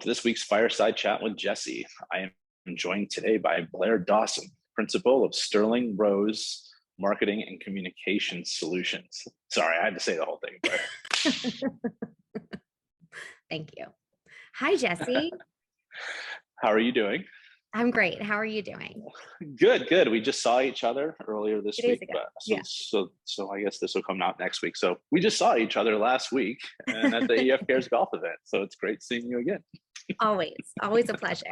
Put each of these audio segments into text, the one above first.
to this week's Fireside Chat with Jesse. I am joined today by Blair Dawson, Principal of Sterling Rose Marketing and Communication Solutions. Sorry, I had to say the whole thing, Blair. Thank you. Hi, Jesse. How are you doing? I'm great. How are you doing? Good. We just saw each other earlier this 2 days week, ago. but so I guess this will come out next week. So we just saw each other last week and at the EF Cares golf event. So it's great seeing you again. Always a pleasure.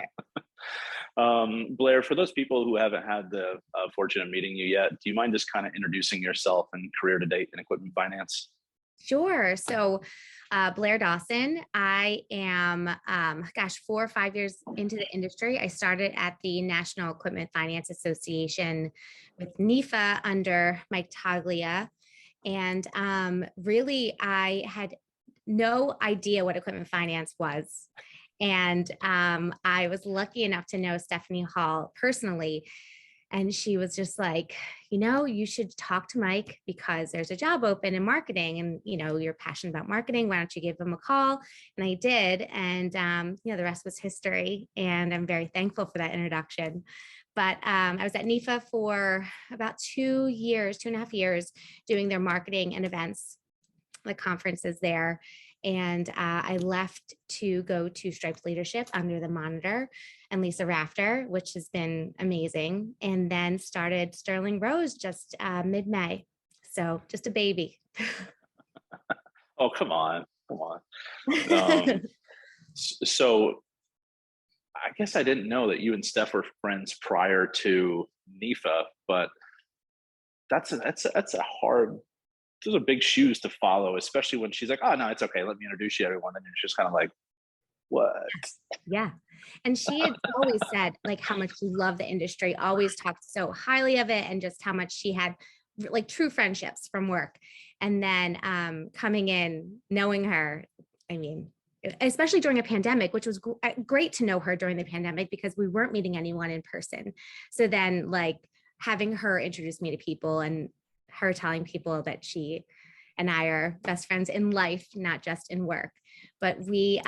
Blair, for those people who haven't had the fortune of meeting you yet, do you mind just kind of introducing yourself and career to date in equipment finance? Sure. So Blair Dawson, I am, 4 or 5 years into the industry. I started at the National Equipment Finance Association with NEFA under Mike Taglia. And really, I had no idea what equipment finance was. And I was lucky enough to know Stephanie Hall personally. And she was just like, you should talk to Mike because there's a job open in marketing and, you're passionate about marketing. Why don't you give him a call? And I did. And, the rest was history. And I'm very thankful for that introduction. But I was at NEFA for about 2.5 years, doing their marketing and events, the conferences there. And I left to go to Stripes Leadership under the monitor and Lisa Rafter, which has been amazing. And then started Sterling Rose just mid-May. So just a baby. Oh, come on. So I guess I didn't know that you and Steph were friends prior to NEFA, but those are big shoes to follow, especially when she's like, oh, no, it's okay. Let me introduce you to everyone. And you're just kind of like, what? Yeah. And she had always said like how much she loved the industry, always talked so highly of it and just how much she had like true friendships from work. And then coming in, knowing her, especially during a pandemic, which was great to know her during the pandemic because we weren't meeting anyone in person. So then like having her introduce me to people and her telling people that she and I are best friends in life, not just in work, but we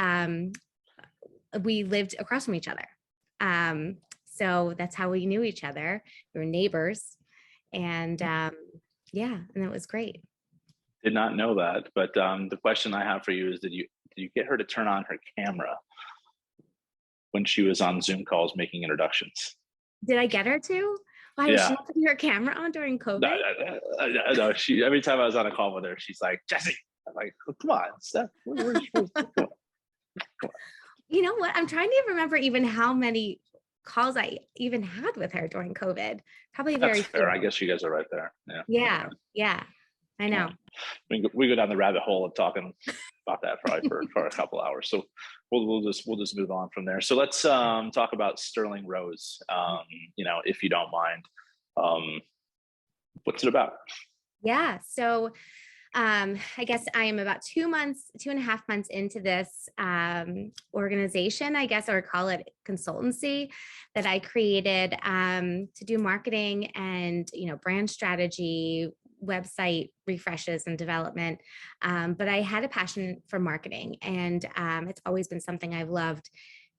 lived across from each other. So that's how we knew each other. We were neighbors and and it was great. Did not know that, but the question I have for you is, did you get her to turn on her camera when she was on Zoom calls making introductions? Did I get her to? Why was she not putting her camera on during COVID? No, she, every time I was on a call with her, she's like, Jesse. I'm like, oh, come on, Steph. You know what? I'm trying to remember even how many calls I even had with her during COVID. Probably very fair. few. I guess you guys are right there. Yeah. I know. We go down the rabbit hole of talking about that probably for a couple hours. So we'll just move on from there. So let's talk about Sterling Rose. If you don't mind, what's it about? Yeah. So I guess I am about 2.5 months into this organization, I guess, or call it consultancy that I created to do marketing and, brand strategy, website refreshes and development. But I had a passion for marketing and it's always been something I've loved.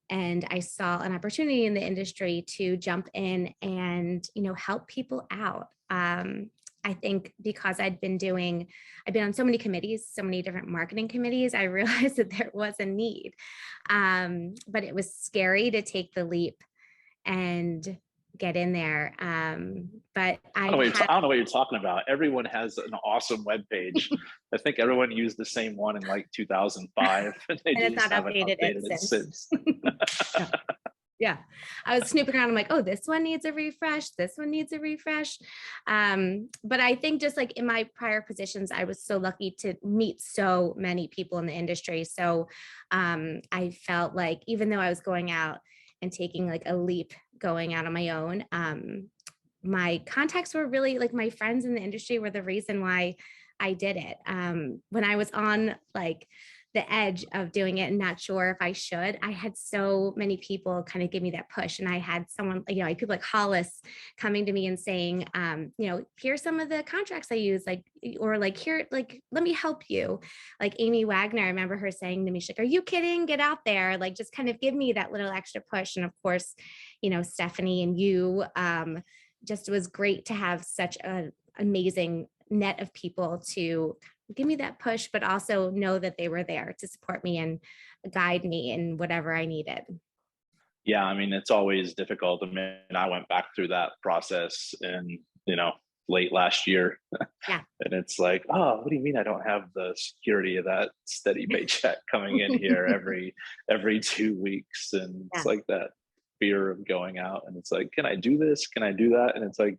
And I saw an opportunity in the industry to jump in and, help people out. I think because I'd been on so many committees, so many different marketing committees, I realized that there was a need. But it was scary to take the leap and get in there. But I don't know what you're talking about. Everyone has an awesome webpage. I think everyone used the same one in like 2005. And it's not updated since. Yeah. I was snooping around. I'm like, oh, this one needs a refresh. This one needs a refresh. But I think just like in my prior positions, I was so lucky to meet so many people in the industry. So I felt like even though I was going out and taking like a leap going out on my own, my contacts were really like my friends in the industry were the reason why I did it. When I was on like the edge of doing it and not sure if I should. I had so many people kind of give me that push. And I had someone, you know, like people like Hollis coming to me and saying, you know, here's some of the contracts I use, like, or like, here, like, let me help you. Like Amy Wagner, I remember her saying to me, she's like, are you kidding? Get out there. Like, just kind of give me that little extra push. And of course, you know, Stephanie and you, just was great to have such an amazing net of people to give me that push, but also know that they were there to support me and guide me in whatever I needed. Yeah, I mean, it's always difficult. I mean, I went back through that process in, late last year. Yeah. And it's like, oh, what do you mean I don't have the security of that steady paycheck coming in here every 2 weeks? And it's Yeah. like that fear of going out. And it's like, can I do this? Can I do that? And it's like,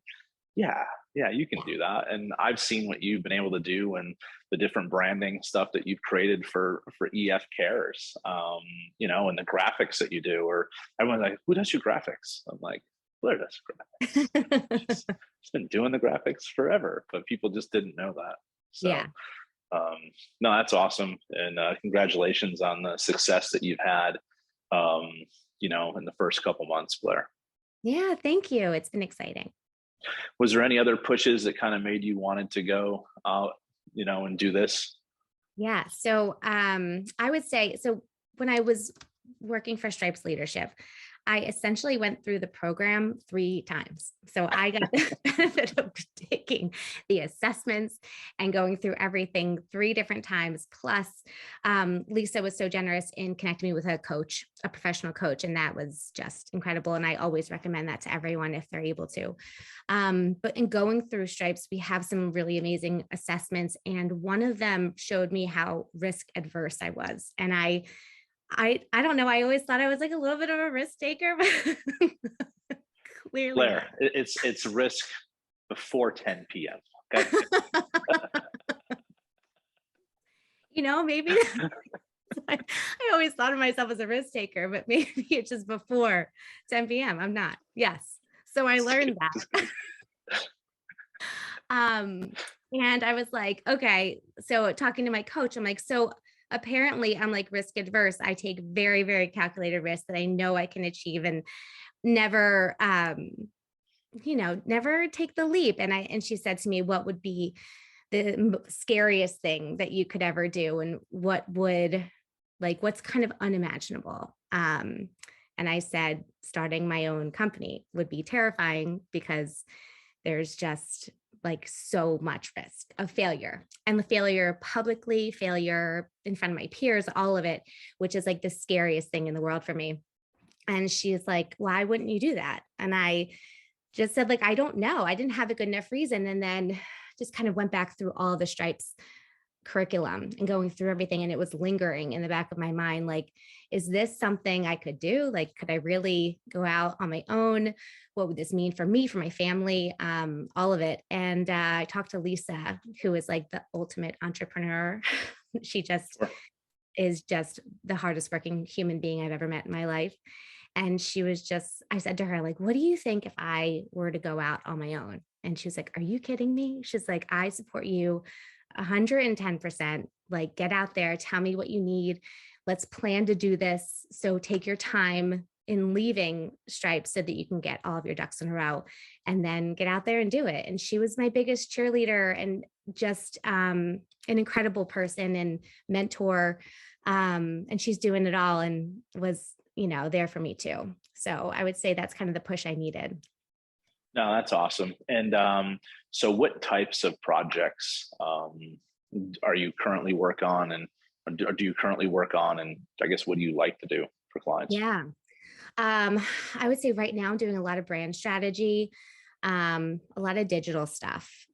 yeah, you can do that. And I've seen what you've been able to do and the different branding stuff that you've created for EF Cares, and the graphics that you do. Or everyone's like, who does your graphics? I'm like, Blair does graphics. She's been doing the graphics forever, but people just didn't know that. So, Yeah. No, that's awesome. And congratulations on the success that you've had, in the first couple months, Blair. Yeah. Thank you. It's been exciting. Was there any other pushes that kind of made you wanted to go out, and do this? Yeah. So I would say, so when I was working for Stripes Leadership, I essentially went through the program 3 times. So I got the benefit of taking the assessments and going through everything 3 different times. Plus, Lisa was so generous in connecting me with a coach, a professional coach, and that was just incredible. And I always recommend that to everyone if they're able to. But in going through Stripes, we have some really amazing assessments, and one of them showed me how risk adverse I was. And I don't know. I always thought I was like a little bit of a risk taker, but clearly Blair, it's risk before 10 p.m. Okay. Maybe I always thought of myself as a risk taker, but maybe it's just before 10 p.m. I'm not. Yes. So I learned that. And I was like, okay. So talking to my coach, I'm like, so apparently I'm like risk adverse. I take very, very calculated risks that I know I can achieve and never, never take the leap. And she said to me, what would be the scariest thing that you could ever do? And what's kind of unimaginable? And I said, starting my own company would be terrifying because there's just like so much risk of failure, and the failure publicly, failure in front of my peers, all of it, which is like the scariest thing in the world for me. And she's like, why wouldn't you do that? And I just said, like, I don't know. I didn't have a good enough reason. And then just kind of went back through all the Stripes curriculum and going through everything. And it was lingering in the back of my mind, like, is this something I could do? Like, could I really go out on my own? What would this mean for me, for my family, all of it? And I talked to Lisa, who is like the ultimate entrepreneur. She just is just the hardest working human being I've ever met in my life. And I said to her, like, what do you think if I were to go out on my own? And she was like, are you kidding me? She's like, I support you 110%. Like, get out there, tell me what you need. Let's plan to do this. So take your time in leaving Stripes so that you can get all of your ducks in a row and then get out there and do it. And she was my biggest cheerleader and just an incredible person and mentor. And she's doing it all and was, there for me too. So I would say that's kind of the push I needed. No, that's awesome. And so what types of projects are you currently work on, and do you currently work on, and I guess what do you like to do for clients? Yeah. I would say right now I'm doing a lot of brand strategy, a lot of digital stuff.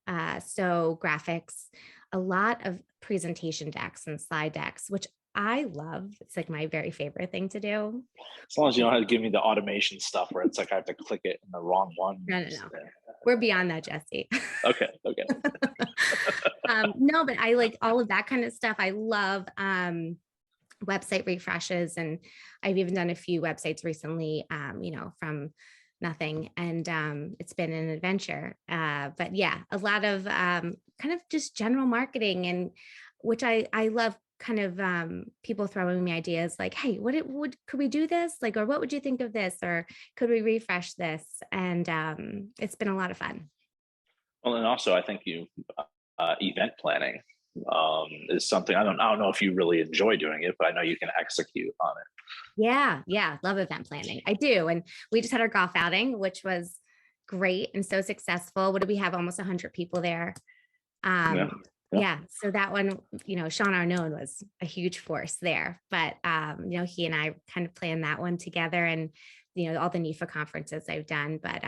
So graphics, a lot of presentation decks and slide decks, which I love. It's like my very favorite thing to do. As long as you don't have to give me the automation stuff where it's like I have to click it in the wrong one. No. We're beyond that, Jesse. Okay. No, but I like all of that kind of stuff. I love website refreshes, and I've even done a few websites recently, from nothing, and it's been an adventure. But yeah, a lot of kind of just general marketing, and which I love kind of people throwing me ideas like, hey, could we do this? Like, or what would you think of this? Or could we refresh this? And it's been a lot of fun. Well, and also I think event planning is something I don't know if you really enjoy doing it, but I know you can execute on it. Yeah, yeah, love event planning. I do. And we just had our golf outing, which was great and so successful. What did we have? Almost 100 people there. Yeah. Um, Yeah. yeah, so that one, Sean Arnone was a huge force there, but he and I kind of planned that one together, and all the NIFA conferences I've done, but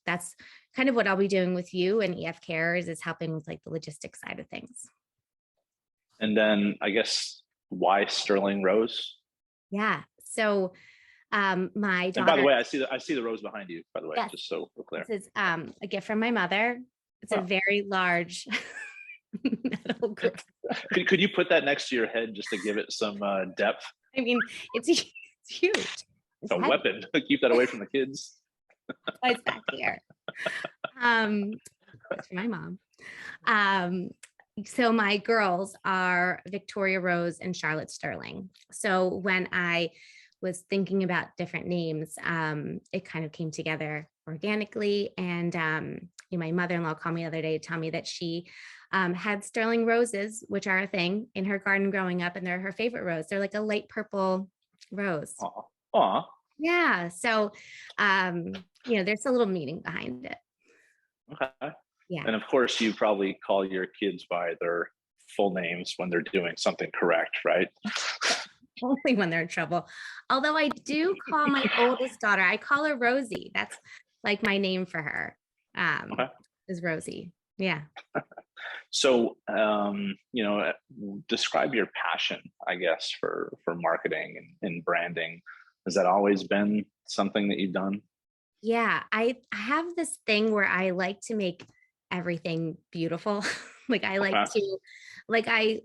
that's kind of what I'll be doing with you and EF Cares, is helping with like the logistics side of things. And then I guess, why Sterling Rose? Yeah. So my daughter. And by the way, I see the rose behind you, by the way, Yes, just so we're clear. this is a gift from my mother. It's a very large metal group. Could you put that next to your head just to give it some depth? I mean, it's huge. It's a weapon. Keep that away from the kids. It's back here. It's for my mom. So my girls are Victoria Rose and Charlotte Sterling. So when I was thinking about different names, it kind of came together organically. And my mother-in-law called me the other day to tell me that she had sterling roses, which are a thing, in her garden growing up, and they're her favorite rose. They're like a light purple rose. Aw. Yeah. So, there's a little meaning behind it. Okay. Yeah. And of course, you probably call your kids by their full names when they're doing something correct, right? Only when they're in trouble. Although I do call my oldest daughter, I call her Rosie. That's like my name for her, is Rosie. Yeah. So, describe your passion, I guess, for marketing and branding. Has that always been something that you've done? Yeah, I have this thing where I like to make everything beautiful. Like I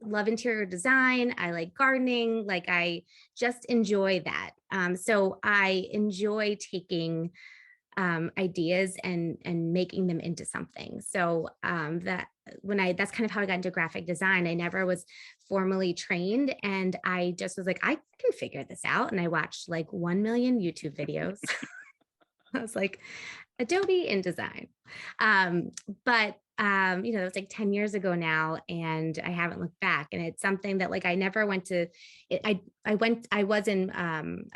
love interior design. I like gardening. Like I just enjoy that. So I enjoy taking ideas and making them into something. So that's kind of how I got into graphic design. I never was formally trained, and I just was like, I can figure this out. And I watched like 1 million YouTube videos. I was like, Adobe InDesign. But it was like 10 years ago now, and I haven't looked back. And it's something that like I never went to. I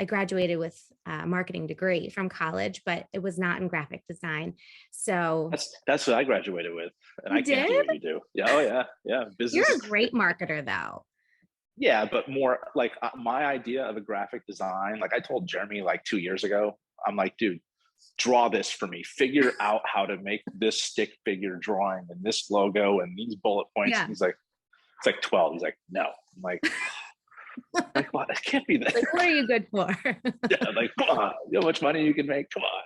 graduated with a marketing degree from college, but it was not in graphic design. So that's what I graduated with, and I can't do what you do. Yeah, oh yeah. Business. You're a great marketer, though. Yeah, but more like my idea of a graphic design. Like I told Jeremy like 2 years ago, I'm like, dude, draw this for me, figure out how to make this stick figure drawing and this logo and these bullet points. Yeah. He's like, it's like 12. He's like, no. I'm like, what? It can't be that. Like, what are you good for? Yeah, like, come on. You know how much money you can make? Come on.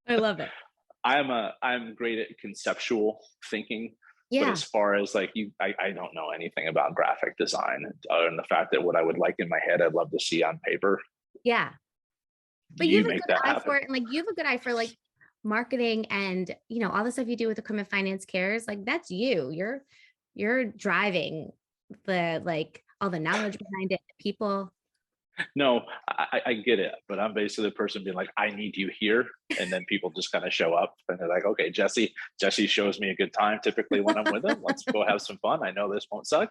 I love it. I'm great at conceptual thinking. Yeah. But as far as like I don't know anything about graphic design, other than the fact that what I would like in my head, I'd love to see on paper. Yeah. But you have a good eye for it, and like you have a good eye for like marketing and all the stuff you do with Equipment Finance Cares. Like that's you. You're driving the like all the knowledge behind it, people. No, I get it, but I'm basically the person being like, I need you here, and then people just kind of show up, and they're like, okay, Jesse shows me a good time typically when I'm with him. Let's go have some fun. I know this won't suck,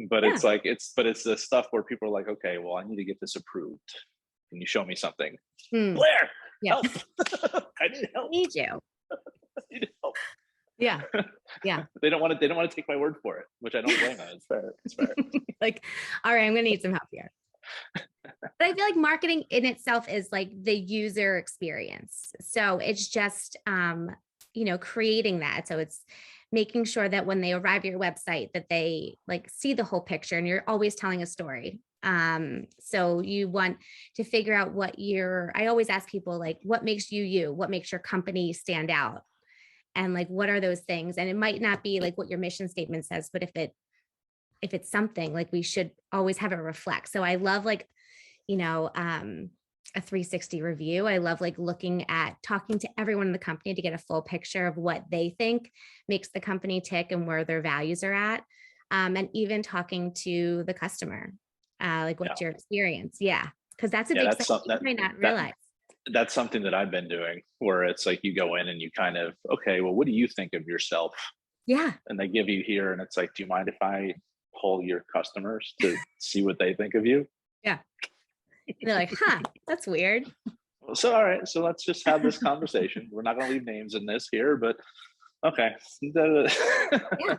but it's like it's the stuff where people are like, okay, well, I need to get this approved. Can you show me something? Blair, help. I need help. I need you. I need help. Yeah. Yeah. They don't want to take my word for it, which I don't blame them. It's fair. It's fair. Like, all right, I'm gonna need some help here. But I feel like marketing in itself is like the user experience. So it's just creating that. So it's making sure that when they arrive at your website that they like see the whole picture, and you're always telling a story. So you want to figure out I always ask people like, what makes you, what makes your company stand out? And like, what are those things? And it might not be like what your mission statement says, but if it's something like, we should always have it reflect. So I love like, a 360 review. I love like talking to everyone in the company to get a full picture of what they think makes the company tick and where their values are at. and even talking to the customer, like Yeah. what's your experience? Yeah, because that's a Yeah, big that's thing something you might not that realize. that's something that I've been doing where it's like you go in and you kind of, okay, well, what do you think of yourself? Yeah, And they give you here, and it's like, do you mind if I poll your customers to see what they think of you? yeah. They're like, huh, that's weird. So, all right, so let's just have this conversation. We're not going to leave names in this here, but okay. Yeah,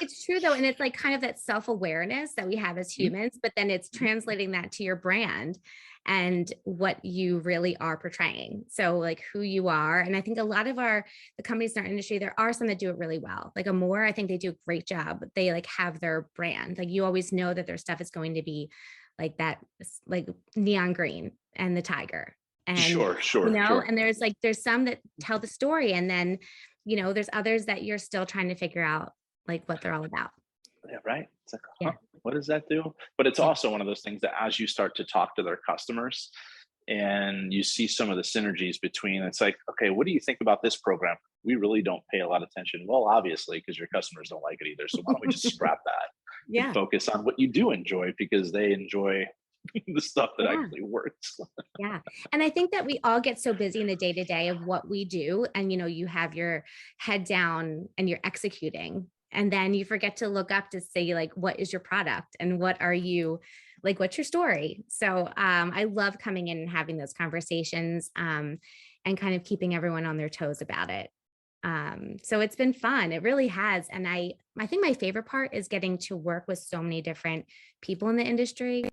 it's true though. And it's like kind of that self-awareness that we have as humans, but then it's translating that to your brand and what you really are portraying. So like who you are. And I think a lot of the companies in our industry, there are some that do it really well. Like Amore, I think they do a great job. They like have their brand. Like you always know that their stuff is going to be like that, like neon green and the tiger. And Sure, sure, sure. and there's some that tell the story, and then there's others that you're still trying to figure out like what they're all about. Yeah, right. It's like, huh, Yeah. what does that do? But it's Yeah. also one of those things that as you start to talk to their customers and you see some of the synergies between, it's like, okay, what do you think about this program? We really don't pay a lot of attention. Well, obviously, because your customers don't like it either. So why don't we just scrap that and Yeah. focus on what you do enjoy, because they enjoy the stuff that Yeah. actually works. Yeah. And I think that we all get so busy in the day to day of what we do. And, you have your head down and you're executing. And then you forget to look up to say, like, what is your product and what are you like, what's your story? So I love coming in and having those conversations and kind of keeping everyone on their toes about it. So it's been fun. It really has. And I think my favorite part is getting to work with so many different people in the industry,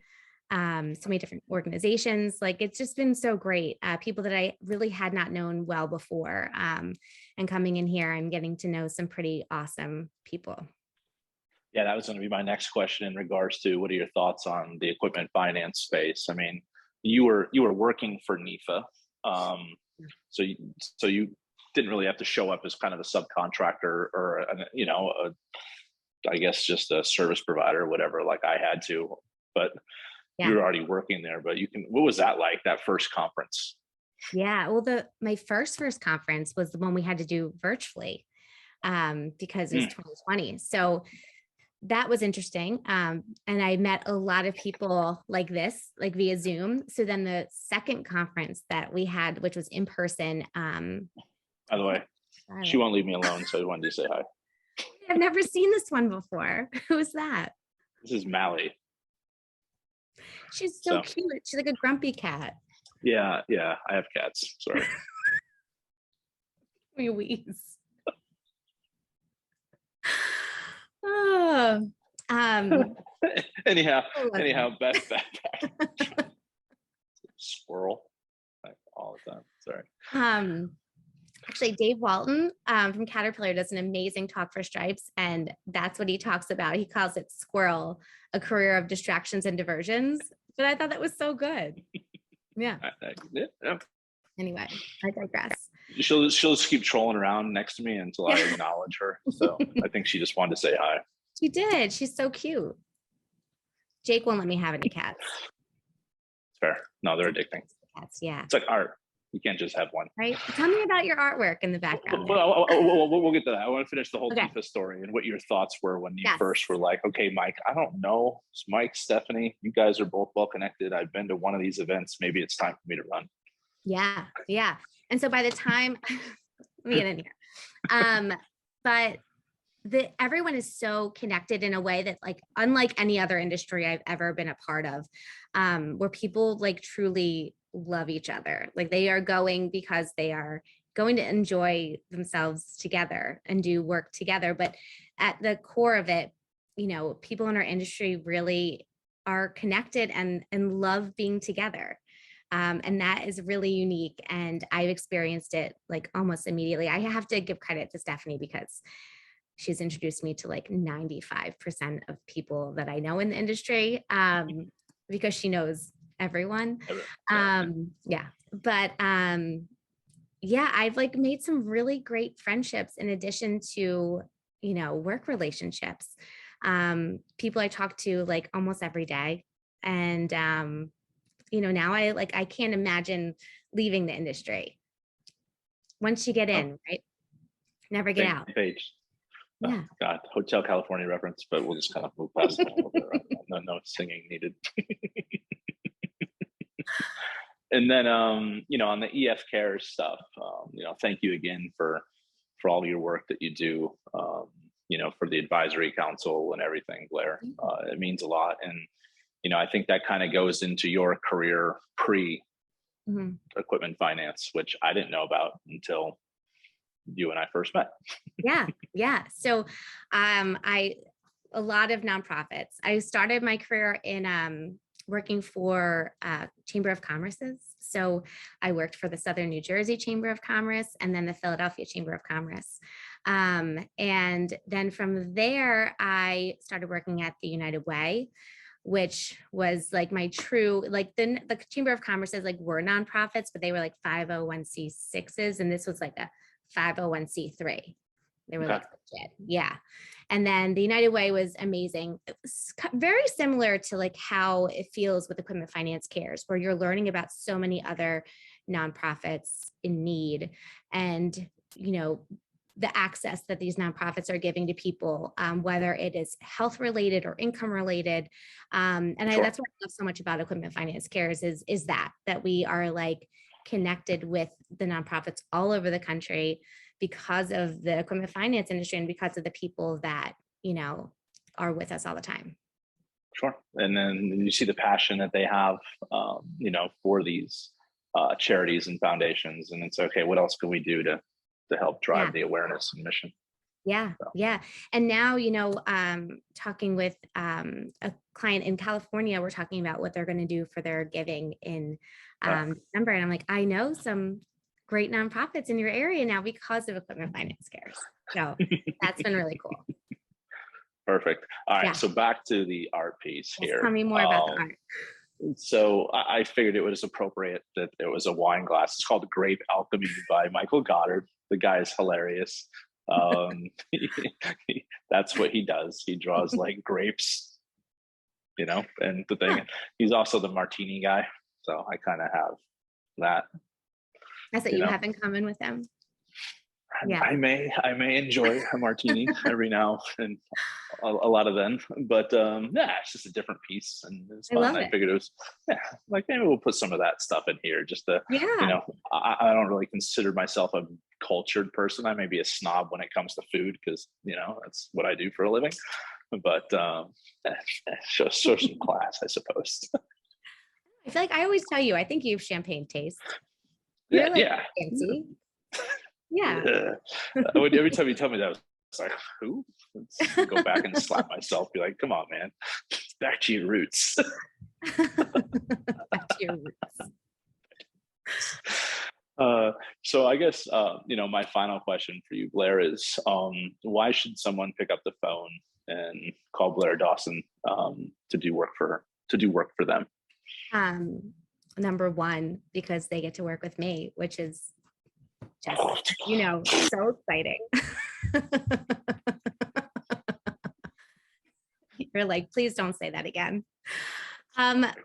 so many different organizations. Like it's just been so great. People that I really had not known well before, and coming in here and getting to know some pretty awesome people. Yeah, that was going to be my next question in regards to what are your thoughts on the equipment finance space? I mean, you were working for NIFA, um, so you didn't really have to show up as kind of a subcontractor or I guess just a service provider or whatever, like I had to. But you Yeah. were already working there. But what was that like? That first conference? Yeah. Well, my first conference was the one we had to do virtually, because it was Mm, 2020. So that was interesting. And I met a lot of people like this, like via Zoom. So then the second conference that we had, which was in person, by the way, she Charlotte. won't leave me alone, so I wanted to say hi. I've never seen this one before. Who's that? This is Mally. She's so So cute. She's like a grumpy cat. yeah, yeah, I have cats. Sorry. Louise. Oh, um, anyhow, I love anyhow, her. back. Squirrel, like all the time. Sorry. Um, Actually, Dave Walton, from Caterpillar does an amazing talk for Stripes, and that's what he talks about. He calls it Squirrel, a career of distractions and diversions. But I thought that was so good. Yeah. Yeah. Anyway, I digress. She'll just keep trolling around next to me until I Yeah, acknowledge her. So I think she just wanted to say hi. she did. She's so cute. Jake won't let me have any cats. It's fair. No, they're addicting. Cats, yeah. It's like art. You can't just have one. Right. Tell me about your artwork in the background there. Well, we'll get to that. I want to finish the whole Okay. DIFA story and what your thoughts were when you Yes. first were like, okay, Mike, I don't know. It's Mike, Stephanie, you guys are both well connected. I've been to one of these events. Maybe it's time for me to run. Yeah. Yeah. And so by the time, let me get in here. But everyone is so connected in a way that, like, unlike any other industry I've ever been a part of, where people like truly love each other. Like they are going because they are going to enjoy themselves together and do work together. But at the core of it, people in our industry really are connected and love being together. And that is really unique. And I've experienced it like almost immediately. I have to give credit to Stephanie because she's introduced me to like 95% of people that I know in the industry, because she knows everyone. Yeah. But yeah, I've like made some really great friendships in addition to, work relationships. People I talk to like almost every day. And now I can't imagine leaving the industry. Once you get Oh, in, right? Never get same out. page. Yeah. God, Hotel California reference, but we'll just kind of move past that a little bit. Right? No singing needed. And then, on the EF Cares stuff, thank you again for all your work that you do, for the advisory council and everything, Blair. It means a lot. And, I think that kind of goes into your career pre-equipment finance, which I didn't know about until you and I first met. Yeah. So a lot of nonprofits. I started my career in working for Chamber of Commerce's. So I worked for the Southern New Jersey Chamber of Commerce and then the Philadelphia Chamber of Commerce. And then from there, I started working at the United Way, which was like my true, like the Chamber of Commerce is like were nonprofits, but they were like 501c6s. And this was like a 501c3. They were like legit. Yeah. And then the United Way was amazing. It was very similar to like how it feels with Equipment Finance Cares, where you're learning about so many other nonprofits in need and, the access that these nonprofits are giving to people, whether it is health related or income related. That's what I love so much about Equipment Finance Cares is that we are like connected with the nonprofits all over the country because of the equipment finance industry and because of the people that, are with us all the time. Sure. And then you see the passion that they have, for these charities and foundations. And it's okay, what else can we do to help drive the awareness and mission? Yeah. And now, talking with a client in California, we're talking about what they're going to do for their giving in December. And I'm like, I know some great nonprofits in your area now because of Equipment Finance Cares. So that's been really cool. Perfect. All right. So back to the art piece here. Tell me more about the art. So I figured it was appropriate that it was a wine glass. It's called Grape Alchemy by Michael Goddard. The guy is hilarious. That's what he does. He draws like grapes, and the thing, he's also the martini guy. So I kind of have that. That's what you have in common with him. Yeah. I may enjoy a martini every now and a lot of them, but it's just a different piece and it's fun. I figured it was like maybe we'll put some of that stuff in here just to I don't really consider myself a cultured person. I may be a snob when it comes to food because that's what I do for a living, but show some class, I suppose. I feel like I always tell you, I think you have champagne taste. You're fancy. Yeah. Every time you tell me that, it's like, who? Let's go back and slap myself. Be like, come on, man. Back to your roots. Back to your roots. So I guess, my final question for you, Blair, is why should someone pick up the phone and call Blair Dawson to do work for them? Number one, because they get to work with me, which is just, so exciting. You're like, please don't say that again.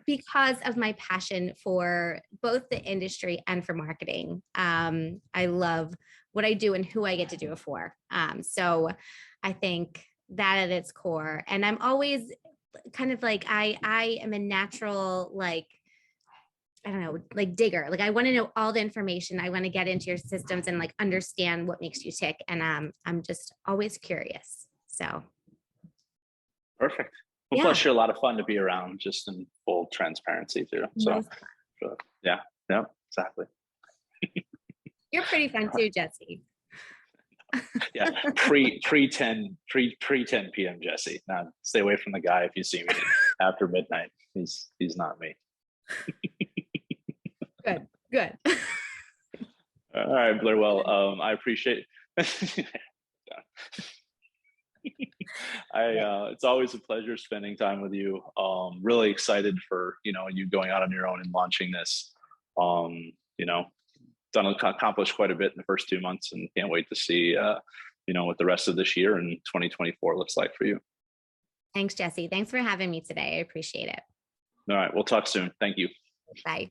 Because of my passion for both the industry and for marketing. I love what I do and who I get to do it for. So I think that at its core, and I'm always kind of like, I am a natural, like, I don't know, like digger. Like I want to know all the information. I want to get into your systems and like understand what makes you tick. And I'm just always curious. So. Perfect. Well, plus you're a lot of fun to be around, just in full transparency too. So yeah, exactly. You're pretty fun too, Jesse. Yeah, pre 10 p.m. Jesse. Now stay away from the guy if you see me after midnight. He's not me. Good. All right, Blair. Well, I appreciate. It's always a pleasure spending time with you. Really excited for you going out on your own and launching this. Accomplished quite a bit in the first 2 months, and can't wait to see what the rest of this year and 2024 looks like for you. Thanks, Jesse. Thanks for having me today. I appreciate it. All right, we'll talk soon. Thank you. Bye.